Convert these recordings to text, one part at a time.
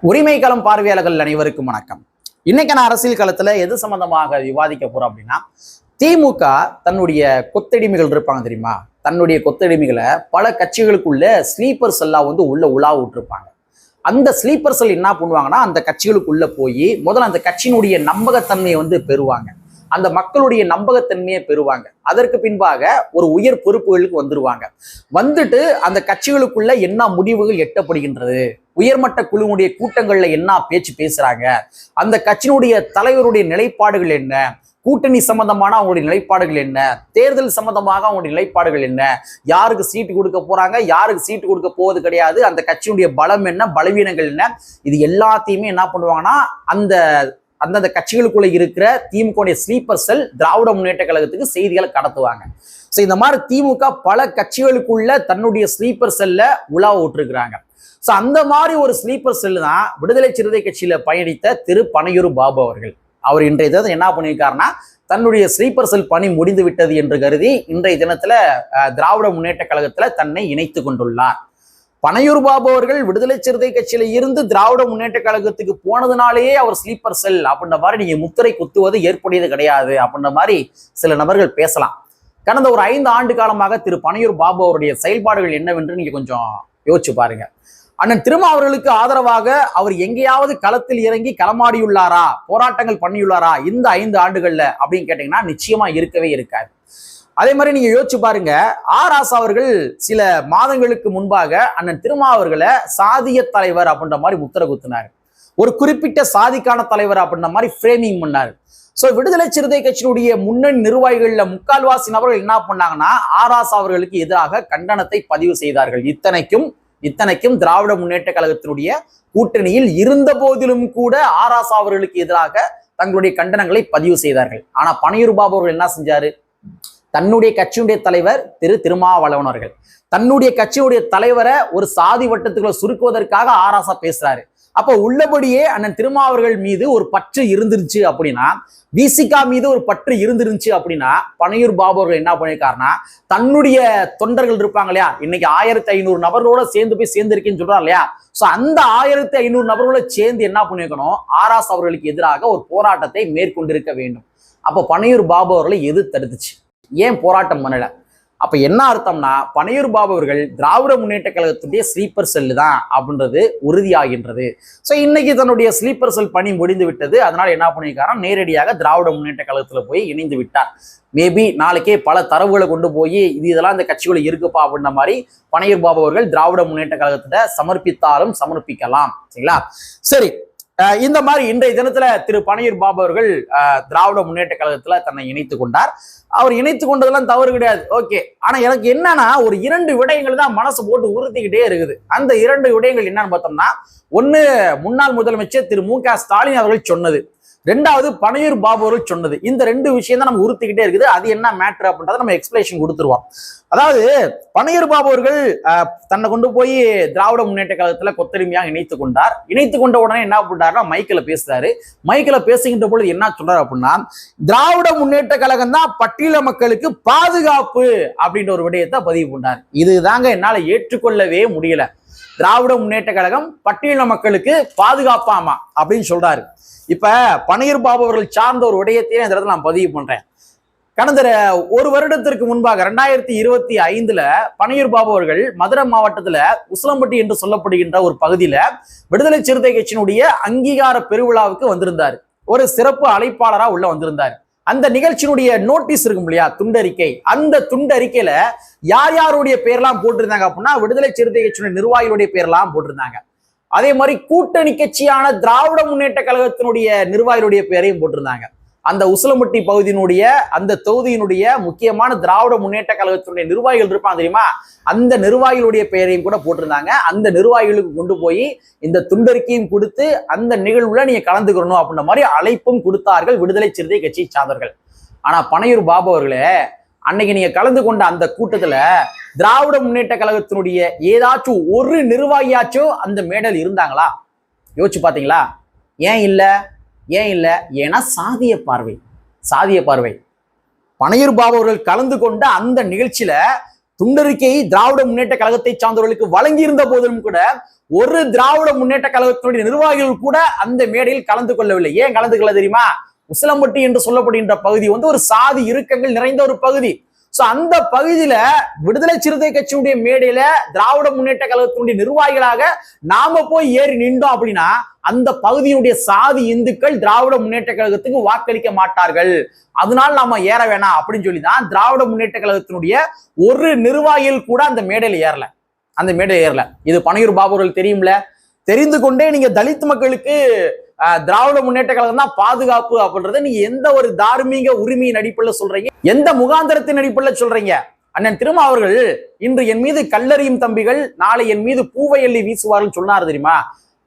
உரிமை களம் பார்வையாளர்கள் அனைவருக்கும் வணக்கம். இன்னைக்கான அரசியல் களத்துல எது சம்பந்தமாக விவாதிக்க போறோம் அப்படின்னா, திமுக தன்னுடைய கொத்தடிமைகள் இருப்பாங்க தெரியுமா, தன்னுடைய கொத்தடிமைகளை பல கட்சிகளுக்குள்ள ஸ்லீப்பர் செல்லா உள்ள உலா விட்டுருப்பாங்க. அந்த ஸ்லீப்பர் செல் என்ன பண்ணுவாங்கன்னா, அந்த கட்சிகளுக்குள்ள போய் முதல்ல அந்த கட்சியினுடைய நம்பகத்தன்மையை பெறுவாங்க. அந்த மக்களுடைய நம்பகத்தன்மையை பெறுவாங்க. அதற்கு பின்பாக ஒரு உயர் பொறுப்புகளுக்கு வந்துருவாங்க. வந்துட்டு அந்த கட்சிகளுக்குள்ள என்ன முடிவுகள் எட்டப்படுகின்றது, உயர்மட்ட குழுவுடைய கூட்டங்கள்ல என்ன பேச்சு பேசுறாங்க, அந்த கட்சியினுடைய தலைவருடைய நிலைப்பாடுகள் என்ன, கூட்டணி சம்பந்தமான அவங்களுடைய நிலைப்பாடுகள் என்ன, தேர்தல் சம்பந்தமாக அவங்களுடைய நிலைப்பாடுகள் என்ன, யாருக்கு சீட்டு கொடுக்க போறாங்க, யாருக்கு சீட்டு கொடுக்க போவது கிடையாது, அந்த கட்சியினுடைய பலம் என்ன, பலவீனங்கள் என்ன, இது எல்லாத்தையுமே என்ன பண்ணுவாங்கன்னா அந்தந்த கட்சிகளுக்குள்ள இருக்கிற திமுக ஸ்லீப்பர் செல் திராவிட முன்னேற்ற கழகத்துக்கு செய்திகளை கடத்துவாங்க. ஸோ இந்த மாதிரி திமுக பல கட்சிகளுக்குள்ள தன்னுடைய ஸ்லீப்பர் செல்ல உலா விட்டுருக்கிறாங்க. ஸோ அந்த மாதிரி ஒரு ஸ்லீப்பர் செல் தான் விடுதலை சிறுத்தை கட்சியில பயணித்த திரு பனையூர் பாபு அவர்கள். அவர் இன்றைய தினத்தை என்ன பண்ணியிருக்காருன்னா, தன்னுடைய ஸ்லீப்பர் செல் பணி முடிந்து விட்டது என்று கருதி இன்றைய தினத்துல திராவிட முன்னேற்ற கழகத்துல தன்னை இணைத்து கொண்டுள்ளார். பனையூர் பாபு அவர்கள் விடுதலை சிறுத்தை கட்சியில இருந்து திராவிட முன்னேற்ற கழகத்துக்கு போனதுனாலேயே அவர் ஸ்லீப்பர் செல் அப்படின்ற மாதிரி நீங்க முத்திரை குத்துவது ஏற்புடையது கிடையாது அப்படின்ற மாதிரி சில நபர்கள் பேசலாம். கடந்த ஒரு 5 ஆண்டு காலமாக திரு பனையூர் பாபு அவருடைய செயல்பாடுகள் என்னவென்று நீங்க கொஞ்சம் யோசிச்சு பாருங்க. அண்ணன் திருமா அவர்களுக்கு ஆதரவாக அவர் எங்கேயாவது களத்தில் இறங்கி களமாடியுள்ளாரா, போராட்டங்கள் பண்ணியுள்ளாரா இந்த 5 ஆண்டுகள்ல அப்படின்னு கேட்டீங்கன்னா நிச்சயமா இருக்கவே இருக்காது. அதே மாதிரி நீங்க யோசிச்சு பாருங்க, ராசா அவர்கள் சில மாதங்களுக்கு முன்பாக அண்ணன் திருமா அவர்களை சாதிய தலைவர் அப்படின்ற மாதிரி முத்திர குத்தினார். ஒரு குறிப்பிட்ட சாதிக்கான தலைவர் அப்படின்ற மாதிரி ஃப்ரேமிங் பண்ணார். ஸோ விடுதலை சிறுத்தை கட்சியினுடைய முன்னணி நிர்வாகிகள்ல முக்கால்வாசி நபர்கள் என்ன பண்ணாங்கன்னா, ராசா அவர்களுக்கு எதிராக கண்டனத்தை பதிவு செய்தார்கள். இத்தனைக்கும் திராவிட முன்னேற்ற கழகத்தினுடைய கூட்டணியில் இருந்த போதிலும் கூட ராசா அவர்களுக்கு எதிராக தங்களுடைய கண்டனங்களை பதிவு செய்தார்கள். ஆனா பனையூர் பாபு அவர்கள் என்ன செஞ்சாரு, தன்னுடைய கட்சியுடைய தலைவர் திரு திருமாவளவன் அவர்கள் தன்னுடைய கட்சியுடைய தலைவரை ஒரு சாதி வட்டத்துக்குள்ள சுருக்குவதற்காக ராசா பேசுறாரு. அப்ப உள்ளபடியே அண்ணன் திருமாவர்கள் மீது ஒரு பற்று இருந்துருச்சு அப்படின்னா, விசிகா மீது ஒரு பற்று இருந்துருந்துச்சு அப்படின்னா, பனையூர் பாபு அவர்கள் என்ன பண்ணியிருக்காருன்னா, தன்னுடைய தொண்டர்கள் இருப்பாங்க இல்லையா, இன்னைக்கு 1500 நபர்களோட சேர்ந்திருக்கேன்னு சொல்றாரு இல்லையா, சோ அந்த 1500 நபர்களோட சேர்ந்து என்ன பண்ணிருக்கணும், ராசா அவர்களுக்கு எதிராக ஒரு போராட்டத்தை மேற்கொண்டிருக்க வேண்டும். அப்ப பனையூர் பாபு அவர்களை எது தடுத்துச்சு, ஏன் போராட்டம் பண்ணல? அப்ப என்ன அர்த்தம்னா, பனையூர் பாபு அவர்கள் திராவிட முன்னேற்ற கழகத்துடைய ஸ்லீப்பர் செல் தான் அப்படின்றது உறுதியாகின்றது. ஸோ இன்னைக்கு தன்னுடைய ஸ்லீப்பர் செல் பணி முடிந்து விட்டது. அதனால என்ன பண்ணியிருக்காரா, நேரடியாக திராவிட முன்னேற்ற கழகத்துல போய் இணைந்து விட்டார். மேபி நாளைக்கே பல தரவுகளை கொண்டு போய் இதெல்லாம் இந்த கட்சிகளை இருக்குப்பா அப்படின்ற மாதிரி பனையூர் பாபு அவர்கள் திராவிட முன்னேற்ற கழகத்துல சமர்ப்பித்தாலும் சமர்ப்பிக்கலாம். சரிங்களா? சரி, இந்த மாதிரி இன்றைய தினத்துல திரு பனையூர் பாபு அவர்கள் திராவிட முன்னேற்ற கழகத்துல தன்னை இணைத்து கொண்டார். அவர் இணைத்து கொண்டதெல்லாம் தவறு கிடையாது, ஓகே. ஆனா எனக்கு என்னன்னா, ஒரு 2 விடயங்கள் தான் மனசு போட்டு உறுத்திக்கிட்டே இருக்குது. அந்த 2 விடயங்கள் என்னன்னு பார்த்தோம்னா, ஒண்ணு முன்னாள் முதலமைச்சர் திரு மு க ஸ்டாலின் அவர்கள் சொன்னது, 2வது பனையூர் பாபு அவர்கள் சொன்னது. இந்த 2 விஷயம் தான் நம்ம உறுத்திக்கிட்டே இருக்குது. அது என்ன மேட்ரு அப்படின்றத நம்ம எக்ஸ்பிளேஷன் கொடுத்துருவோம். அதாவது பனையூர் பாபு அவர்கள் தன்னை கொண்டு போய் திராவிட முன்னேற்ற கழகத்துல கொத்தடிமையாக இணைத்து கொண்டார். இணைத்து கொண்ட உடனே என்ன பண்றாருன்னா, மைக்கில் பேசுறாரு. மைக்கில் பேசுகின்ற பொழுது என்ன சொல்றாரு அப்படின்னா, திராவிட முன்னேற்ற கழகம் தான் பட்டியல மக்களுக்கு பாதுகாப்பு அப்படின்ற ஒரு விடயத்தை பதிவு பண்ணார். இதுதாங்க என்னால ஏற்றுக்கொள்ளவே முடியல. திராவிட முன்னேற்ற கழகம் பட்டியல மக்களுக்கு பாதுகாப்பாமா அப்படின்னு சொல்றாரு. இப்ப பனையூர் பாபு அவர்கள் சார்ந்த ஒரு விடயத்தையும் இந்த இடத்துல நான் பதிவு பண்றேன். கடந்த 1 வருடத்திற்கு முன்பாக 2025 பனையூர் பாபு அவர்கள் மதுரை மாவட்டத்துல உசிலம்பட்டி என்று சொல்லப்படுகின்ற ஒரு பகுதியில விடுதலை சிறுத்தை கட்சியினுடைய அங்கீகார பெருவிழாவுக்கு வந்திருந்தார். ஒரு சிறப்பு அழைப்பாளரா உள்ள வந்திருந்தார். அந்த நிகழ்ச்சியினுடைய நோட்டீஸ் இருக்கும் இல்லையா, துண்டறிக்கை, அந்த துண்டறிக்கையில யார் யாருடைய பேர்லாம் போட்டிருந்தாங்க அப்படின்னா, விடுதலை சிறுத்தை கட்சியினுடைய நிர்வாகிகளுடைய பேர்லாம் போட்டிருந்தாங்க. அதே மாதிரி கூட்டணி கட்சியான திராவிட முன்னேற்ற கழகத்தினுடைய நிர்வாகிகளுடைய பேரையும் போட்டிருந்தாங்க. அந்த உசிலம்பட்டி பகுதியினுடைய அந்த தொகுதியினுடைய முக்கியமான திராவிட முன்னேற்ற கழகத்தினுடைய நிர்வாகிகள் இருப்பாங்க தெரியுமா, அந்த நிர்வாகிகளுடைய பெயரையும் கூட போட்டிருந்தாங்க. அந்த நிர்வாகிகளுக்கு கொண்டு போய் இந்த துண்டறிக்கையும் கொடுத்து அந்த நிகழ்வுல நீங்க கலந்துக்கணும் அப்படின்ற மாதிரி அழைப்பும் கொடுத்தார்கள் விடுதலை சிறுத்தை கட்சியை சார்ந்தவர்கள். ஆனா பனையூர் பாபு அவர்களே, அன்னைக்கு நீங்க கலந்து கொண்ட அந்த கூட்டத்துல திராவிட முன்னேற்ற கழகத்தினுடைய ஏதாச்சும் ஒரு நிர்வாகியாச்சும் அந்த மேடையில் இருந்தாங்களா? யோசிச்சு பாத்தீங்களா? ஏன் இல்ல? ஏன்னா சாதிய பார்வை. பனையூர் பாபு அவர்கள் கலந்து கொண்ட அந்த நிகழ்ச்சியில துண்டறிக்கையை திராவிட முன்னேற்ற கழகத்தை சார்ந்தவர்களுக்கு வழங்கியிருந்த போதிலும் கூட ஒரு திராவிட முன்னேற்ற கழகத்தினுடைய நிர்வாகிகள் கூட அந்த மேடையில் கலந்து கொள்ளவில்லை. ஏன் கலந்து கொள்ள தெரியுமா? உசிலம்பட்டி என்று சொல்லப்படுகின்ற பகுதி ஒரு சாதி இறுக்கங்கள் நிறைந்த ஒரு பகுதி. சோ அந்த பகுதியில விடுதலை சிறுத்தை கட்சியுடைய மேடையில திராவிட முன்னேற்ற கழகத்தினுடைய நிர்வாகிகளாக நாம போய் ஏறி நின்றோம் அப்படின்னா அந்த பகுதியினுடைய சாதி இந்துக்கள் திராவிட முன்னேற்ற கழகத்துக்கு வாக்களிக்க மாட்டார்கள். அதனால நாம ஏற வேணாம் அப்படின்னு சொல்லிதான் திராவிட முன்னேற்ற கழகத்தினுடைய ஒரு நிர்வாகிகள் கூட அந்த மேடையில ஏறல. இது பனையூர் பாபு அவர்கள் தெரியும்ல. தெரிந்து கொண்டே நீங்க தலித் மக்களுக்கு திராவிட முன்னேற்ற கழகம் தான் பாதுகாப்பு அப்படின்றத நீங்க எந்த ஒரு தார்மீக உரிமையின் அடிப்படையில் சொல்றீங்க? எந்த முகாந்திரத்தின் அடிப்படையில் சொல்றீங்க? அண்ணன் திருமா அவர்கள் இன்று என் மீது கல்லறியும் தம்பிகள் நாளை என் மீது பூவை எள்ளி வீசுவார்கள் சொன்னார் தெரியுமா?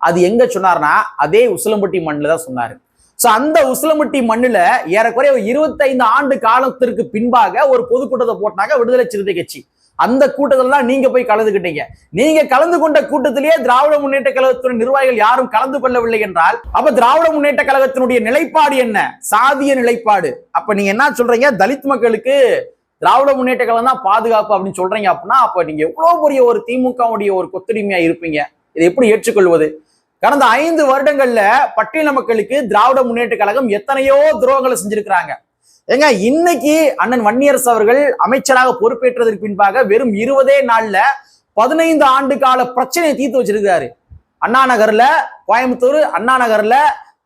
அது எங்க சொன்னார்னா அதே உசிலம்பட்டி மண்ணில் தான் சொன்னாரு. சோ அந்த உசிலம்பட்டி மண்ணுல ஏறக்குறைய 25 ஆண்டு காலத்திற்கு பின்பாக ஒரு பொதுக்கூட்டத்தை போட்டாங்க விடுதலை சிறுத்தை கட்சி. அந்த கூட்டத்துல தான் நீங்க போய் கலந்துக்கிட்டீங்க. நீங்க கலந்து கொண்ட கூட்டத்திலேயே திராவிட முன்னேற்ற கழகத்தினுடைய நிர்வாகிகள் யாரும் கலந்து கொள்ளவில்லை என்றால் அப்ப திராவிட முன்னேற்ற கழகத்தினுடைய நிலைப்பாடு என்ன? சாதிய நிலைப்பாடு. அப்ப நீங்க என்ன சொல்றீங்க? தலித் மக்களுக்கு திராவிட முன்னேற்ற கழகம் தான் பாதுகாப்பு அப்படின்னு சொல்றீங்க அப்படின்னா அப்ப நீங்க எவ்வளவு பெரிய ஒரு திமுகவுடைய ஒரு கொத்தடிமையா இருப்பீங்க? இதை எப்படி ஏற்றுக்கொள்வது? கடந்த 5 வருடங்கள்ல பட்டியல மக்களுக்கு திராவிட முன்னேற்ற கழகம் எத்தனையோ துரோகங்களை செஞ்சிருக்கிறாங்க. ஏங்க இன்னைக்கு அண்ணன் வன்னியரசு அவர்கள் அமைச்சராக பொறுப்பேற்றதற்கு பின்பாக வெறும் 20 நாள்ல 15 ஆண்டு கால பிரச்சனையை தீர்த்து வச்சிருக்காரு. அண்ணா நகர்ல, கோயம்புத்தூர் அண்ணா நகர்ல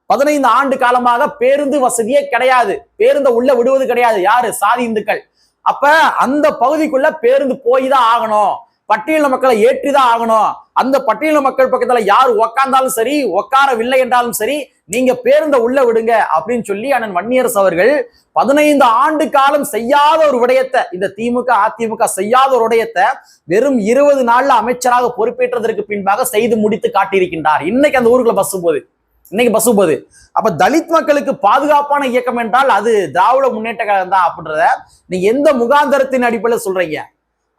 15 ஆண்டு காலமாக பேருந்து வசதியே கிடையாது. பேருந்தை உள்ள விடுவது கிடையாது. யாரு? சாதி இந்துக்கள். அப்ப அந்த பகுதிக்குள்ள பேருந்து போய் தான் ஆகணும். பட்டியல மக்களை ஏற்றிதான் ஆகணும். அந்த பட்டியல மக்கள் பக்கத்துல யார் உக்காந்தாலும் சரி, உட்காரவில்லை என்றாலும் சரி, நீங்க பேருந்த உள்ள விடுங்க அப்படின்னு சொல்லி அண்ணன் வன்னியரசு அவர்கள் 15 ஆண்டு காலம் செய்யாத ஒரு விடயத்தை, இந்த திமுக அதிமுக செய்யாத ஒரு விடயத்தை வெறும் 20 நாள்ல அமைச்சராக பொறுப்பேற்றதற்கு பின்பாக செய்து முடித்து காட்டியிருக்கின்றார். இன்னைக்கு அந்த ஊருக்குள்ள பஸ் போகுது. அப்ப தலித் மக்களுக்கு பாதுகாப்பான இயக்கம் என்றால் அது திராவிட முன்னேற்ற கழகம் தான் அப்படின்றத நீங்க எந்த முகாந்தரத்தின் அடிப்படையில் சொல்றீங்க?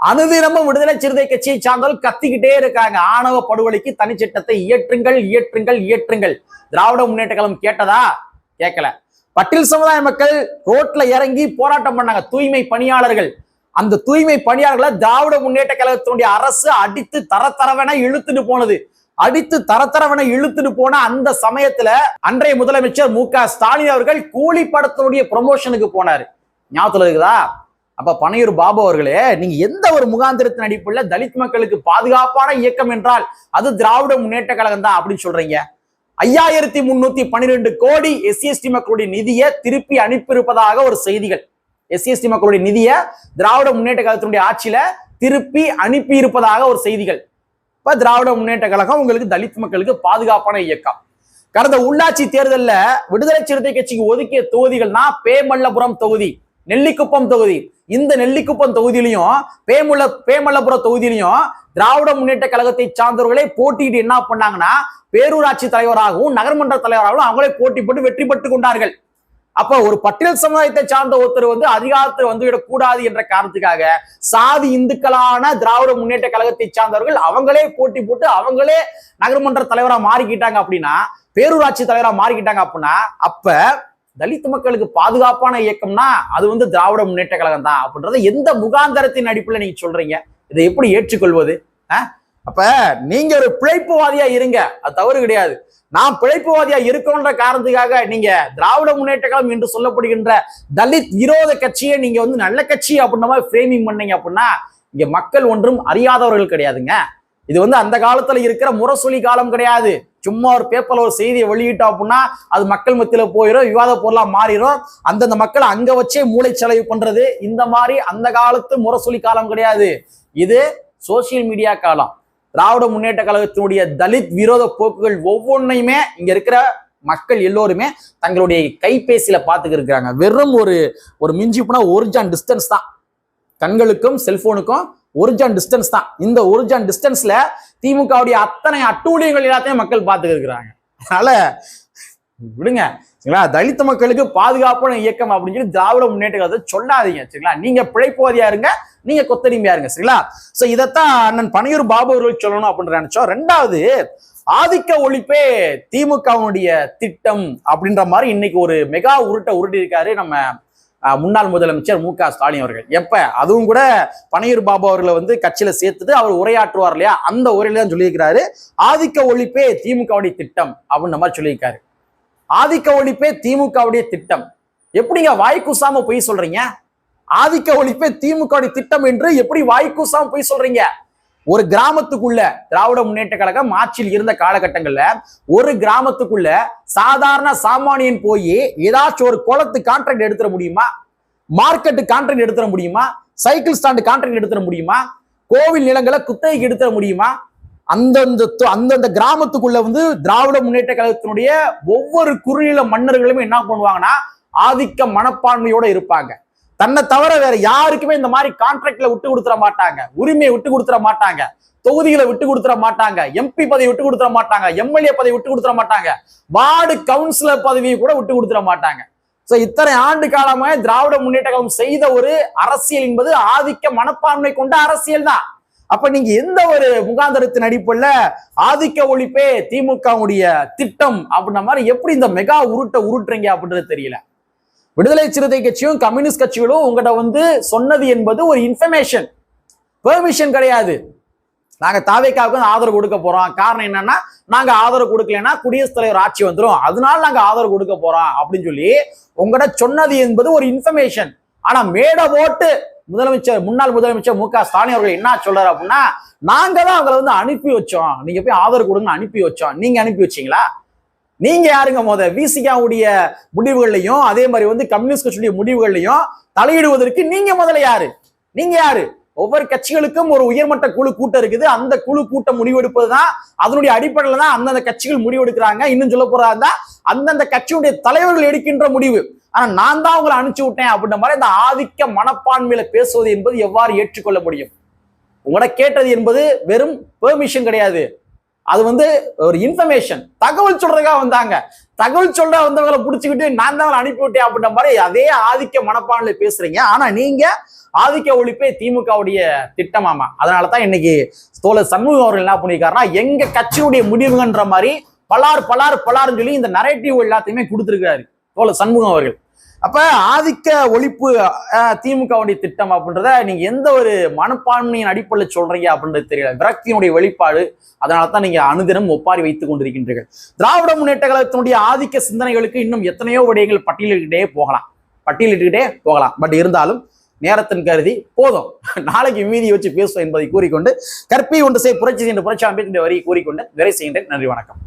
அனுதினமும் விடுதலை சிறுத்தை கட்சியை சார்ந்தவர்கள் கத்திக்கிட்டே இருக்காங்க. ஆணவ படுகொலைக்கு தனிச்சட்டத்தை இயற்றுங்கள். திராவிட முன்னேற்ற கழகம் கேட்டதா? கேட்கல. பட்டியல் சமுதாய மக்கள் ரோட்ல இறங்கி போராட்டம் பண்ணாங்க. தூய்மை பணியாளர்கள். அந்த தூய்மை பணியாளர்களை திராவிட முன்னேற்ற கழகத்தினுடைய அரசு அடித்து தரத்தரவென இழுத்துட்டு போன அந்த சமயத்துல அன்றைய முதலமைச்சர் மு.க. ஸ்டாலின் அவர்கள் கூலி படத்தினுடைய ப்ரமோஷனுக்கு போனாரு. ஞாபகத்துல இருக்குதா? அப்ப பனையூர் பாபு அவர்களே, நீங்க எந்த ஒரு முகாந்திரத்தின் அடிப்படையில் தலித் மக்களுக்கு பாதுகாப்பான இயக்கம் என்றால் அது திராவிட முன்னேற்ற கழகம் தான் அப்படின்னு சொல்றீங்க? 5312 கோடி எஸ்சி/எஸ்டி மக்களுடைய நிதியை திருப்பி அனுப்பியிருப்பதாக ஒரு செய்திகள். எஸ்சி/எஸ்டி மக்களுடைய நிதியை திராவிட முன்னேற்ற கழகத்தினுடைய ஆட்சியில திருப்பி அனுப்பி இருப்பதாக ஒரு செய்திகள். இப்ப திராவிட முன்னேற்ற கழகம் உங்களுக்கு தலித் மக்களுக்கு பாதுகாப்பான இயக்கம். கடந்த உள்ளாட்சி தேர்தல்ல விடுதலை சிறுத்தை கட்சிக்கு ஒதுக்கிய தொகுதிகள்னா பேமல்லபுரம் தொகுதி, நெல்லிக்குப்பம் தொகுதி. இந்த நெல்லிக்குப்பம் தொகுதியிலையும் பேமல்லபுரம் தொகுதியிலையும் திராவிட முன்னேற்ற கழகத்தை சார்ந்தவர்களே போட்டிட்டு என்ன பண்ணாங்கன்னா பேரூராட்சி தலைவராகவும் நகர்மன்ற தலைவராகவும் அவங்களே போட்டி போட்டு வெற்றி பெற்றுக் கொண்டார்கள். அப்ப ஒரு பட்டியல் சமுதாயத்தை சார்ந்த ஒருத்தர் அதிகாரத்தில் வந்துவிடக் கூடாது என்ற காரணத்துக்காக சாதி இந்துக்களான திராவிட முன்னேற்ற கழகத்தை சார்ந்தவர்கள் அவங்களே போட்டி போட்டு அவங்களே நகர்மன்ற தலைவரா மாறிக்கிட்டாங்க அப்படின்னா, பேரூராட்சி தலைவரா மாறிக்கிட்டாங்க அப்படின்னா, அப்ப தலித் மக்களுக்கு பாதுகாப்பான இயக்கம்னா அது திராவிட முன்னேற்ற கழகம் தான் அப்படின்றத எந்த முகாந்தரத்தின் அடிப்படையில் நீங்க சொல்றீங்க? இதை எப்படி ஏற்றுக்கொள்வது? அப்ப நீங்க ஒரு பிழைப்புவாதியா இருங்க, அது தவறு கிடையாது. நான் பிழைப்புவாதியா இருக்கணுன்ற காரணத்துக்காக நீங்க திராவிட முன்னேற்ற கழகம் என்று சொல்லப்படுகின்ற தலித் விரோத கட்சியை நீங்க நல்ல கட்சி அப்படின்ற மாதிரி ஃப்ரேமிங் பண்ணீங்க அப்படின்னா இங்க மக்கள் ஒன்றும் அறியாதவர்கள் கிடையாதுங்க. இது அந்த காலத்துல இருக்கிற முரசொலி காலம் கிடையாது. சும்மா ஒரு பேப்பர்ல ஒரு செய்தியை வெளியிட்டோம் அப்படின்னா அது மக்கள் மத்தியில போயிடும், விவாத பொருளா மாறிடும். அந்தந்த மக்கள் அங்க வச்சே மூளை செலவு பண்றது இந்த மாதிரி அந்த காலத்து முரசொலி காலம் கிடையாது. இது சோசியல் மீடியா காலம். திராவிட முன்னேற்ற கழகத்தினுடைய தலித் விரோத போக்குகள் ஒவ்வொன்றையுமே இங்க இருக்கிற மக்கள் எல்லோருமே தங்களுடைய கைபேசியில பார்த்துக்கிட்டு இருக்காங்க. வெறும் ஒரு மிஞ்சி போனா 1 ஜான் டிஸ்டன்ஸ் தான். கண்களுக்கும் செல்போனுக்கும் 1 ஜான் டிஸ்டன்ஸ் தான். இந்த 1 ஜான் டிஸ்டன்ஸ்ல திமுகவுடைய அத்தனை அட்டூழியங்கள் எல்லாத்தையும் மக்கள் பார்த்துக்கிட்டு இருக்கிறாங்க. அதனால விடுங்க சரிங்களா. தலித் மக்களுக்கு பாதுகாப்பான இயக்கம் அப்படின்னு சொல்லி திராவிட முன்னேற்ற கழகத்தை சொல்லாதீங்க சரிங்களா. நீங்க பிழைப்புவாதியா இருங்க, நீங்க கொத்தடிமையா இருங்க சரிங்களா. சோ இதைத்தான் அண்ணன் பனையூர் பாபு அவர்கள் சொல்லணும் அப்படின்னு நினைச்சோம். 2வது, ஆதிக்க ஒழிப்பே திமுகவுடைய திட்டம் அப்படின்ற மாதிரி இன்னைக்கு ஒரு மெகா உருட்டை உருட்டி இருக்காரு நம்ம முன்னாள் முதலமைச்சர் மு.க. ஸ்டாலின் அவர்கள். எப்ப அதுவும் கூட பனையூர் பாபு அவர்களை வந்து கட்சியில சேர்த்துட்டு அவர் உரையாற்றுவார் இல்லையா, அந்த உரையில தான் சொல்லியிருக்கிறாரு ஆதிக்க ஒழிப்பே திமுகவுடைய திட்டம் அப்படின்ற மாதிரி சொல்லியிருக்காரு. ஆதிக்க ஒழிப்பே திமுகவுடைய திட்டம். எப்படிங்க வாய்க்கூசாம பொய் சொல்றீங்க? ஆதிக்க ஒழிப்பே திமுகவுடைய திட்டம் என்று எப்படி வாய்க்கூசாம பொய் சொல்றீங்க? ஒரு கிராமத்துக்குள்ள திராவிட முன்னேற்ற கழகம் ஆட்சியில் இருந்த காலகட்டங்கள்ல ஒரு கிராமத்துக்குள்ள சாதாரண சாமானியன் போய் ஏதாச்சும் ஒரு குளத்து கான்ட்ராக்ட் எடுத்துட முடியுமா? மார்க்கெட்டு கான்ட்ராக்ட் எடுத்துட முடியுமா? சைக்கிள் ஸ்டாண்டு கான்ட்ராக்ட் எடுத்துட முடியுமா? கோவில் நிலங்களை குத்தகைக்கு எடுத்துட முடியுமா? அந்தந்த கிராமத்துக்குள்ள வந்து திராவிட முன்னேற்ற கழகத்தினுடைய ஒவ்வொரு குறுநில மன்னர்களுமே என்ன பண்ணுவாங்கன்னா ஆதிக்க மனப்பான்மையோட இருப்பாங்க. தன்னை தவிர வேற யாருக்குமே இந்த மாதிரி கான்ட்ராக்ட்ல விட்டு கொடுத்துட மாட்டாங்க, உரிமையை விட்டு கொடுத்துட மாட்டாங்க, தொகுதிகளை விட்டு கொடுத்துட மாட்டாங்க, எம்பி பதவி விட்டு கொடுத்துட மாட்டாங்க, எம்எல்ஏ பதவி விட்டு கொடுத்துட மாட்டாங்க, வார்டு கவுன்சிலர் பதவியை கூட விட்டு கொடுத்துட மாட்டாங்க. சோ இத்தனை ஆண்டு காலமாக திராவிட முன்னேற்ற கழகம் செய்த ஒரு அரசியல் என்பது ஆதிக்க மனப்பான்மை கொண்ட அரசியல் தான். அப்ப நீங்க எந்த ஒரு முகாந்தரத்தின் அடிப்படையில ஆதிக்க ஒழிப்பே திமுகவுடைய திட்டம் அப்படின்ற மாதிரி எப்படி இந்த மெகா உருட்டுறீங்க அப்படின்றது தெரியல. விடுதலை சிறுத்தை கட்சியும் கம்யூனிஸ்ட் கட்சிகளும் உங்கள்கிட்ட வந்து சொன்னது என்பது ஒரு இன்ஃபர்மேஷன், பெர்மிஷன் கிடையாது. நாங்க தாவேக்காவுக்கு ஆதரவு கொடுக்க போறோம், காரணம் என்னன்னா நாங்க ஆதரவு கொடுக்கலன்னா குடியரசுத் தலைவர் ஆட்சி வந்துடும், அதனால நாங்க ஆதரவு கொடுக்க போறோம் அப்படின்னு சொல்லி உங்கள்கிட்ட சொன்னது என்பது ஒரு இன்ஃபர்மேஷன். ஆனா மேடை போட்டு முன்னாள் முதலமைச்சர் மு.க. ஸ்டாலின் அவர்கள் என்ன சொல்றாரு அப்படின்னா, நாங்க தான் அவங்களை வந்து அனுப்பி வச்சோம், நீங்க போய் ஆதரவு கொடுங்க அனுப்பி வச்சோம். நீங்க அனுப்பி வச்சீங்களா? நீங்க யாருங்க? விசிகாவுடைய முடிவுகள்லையும் அதே மாதிரி வந்து கம்யூனிஸ்ட் கட்சியுடைய முடிவுகள்லையும் தலையிடுவதற்கு நீங்க முதல்ல யாரு? நீங்க யாரு? ஒவ்வொரு கட்சிகளுக்கும் ஒரு உயர்மட்ட குழு கூட்டம் இருக்குது. அந்த குழு கூட்டம் முடிவெடுப்பதுதான், அதனுடைய அடிப்படையில தான் அந்தந்த கட்சிகள் முடிவெடுக்கிறாங்க. இன்னும் சொல்ல போறாங்க அந்தந்த கட்சியுடைய தலைவர்கள் எடுக்கின்ற முடிவு. ஆனா நான் தான் உங்களை அனுப்பிச்சு விட்டேன் அப்படின்ற மாதிரி இந்த ஆதிக்க மனப்பான்மையில பேசுவது என்பது எவ்வாறு ஏற்றுக்கொள்ள முடியும்? உங்களை கேட்டது என்பது வெறும் பெர்மிஷன் கிடையாது, அது வந்து ஒரு இன்ஃபர்மேஷன், தகவல் சொல்றதுக்காக வந்தாங்க. தகவல் சொல்ற வந்தவங்களை புடிச்சுக்கிட்டு நான் தான் அனுப்பி விட்டேன் அப்படின்ற மாதிரி அதே ஆதிக்க மனப்பான்மையில பேசுறீங்க. ஆனா நீங்க ஆதிக்க ஒழிப்பே திமுகவுடைய திட்டமாமா. அதனாலதான் இன்னைக்கு தோழர் சண்முகம் அவர்கள் என்ன பண்ணிருக்காருன்னா எங்க கட்சியுடைய முடிவுன்ற மாதிரி பலார்னு சொல்லி இந்த நரேட்டிவ் எல்லாத்தையுமே கொடுத்திருக்காரு தோழர் சண்முகம் அவர்கள். அப்ப ஆதிக்க ஒழிப்பு திமுகவுடைய திட்டம் அப்படின்றத நீங்க எந்த ஒரு மனப்பான்மையின் அடிப்படையில் சொல்றீங்க அப்படின்றது தெரியல. விரக்தியினுடைய வெளிப்பாடு. அதனாலதான் நீங்க அனுதினம் ஒப்பாரி வைத்துக் கொண்டிருக்கின்றீர்கள். திராவிட முன்னேற்ற கழகத்தினுடைய ஆதிக்க சிந்தனைகளுக்கு இன்னும் எத்தனையோ விடயங்கள் பட்டியலிட்டுக்கிட்டே போகலாம். பட் இருந்தாலும் நேரத்தின் கருதி போதும், நாளைக்கு மீதி வச்சு பேசுவோம் என்பதை கூறிக்கொண்டு கற்பி ஒன்று புரட்சி என்று புரட்சி அமைப்பின் வரி கூறிக்கொண்டு விரை செய்கின்றேன். நன்றி, வணக்கம்.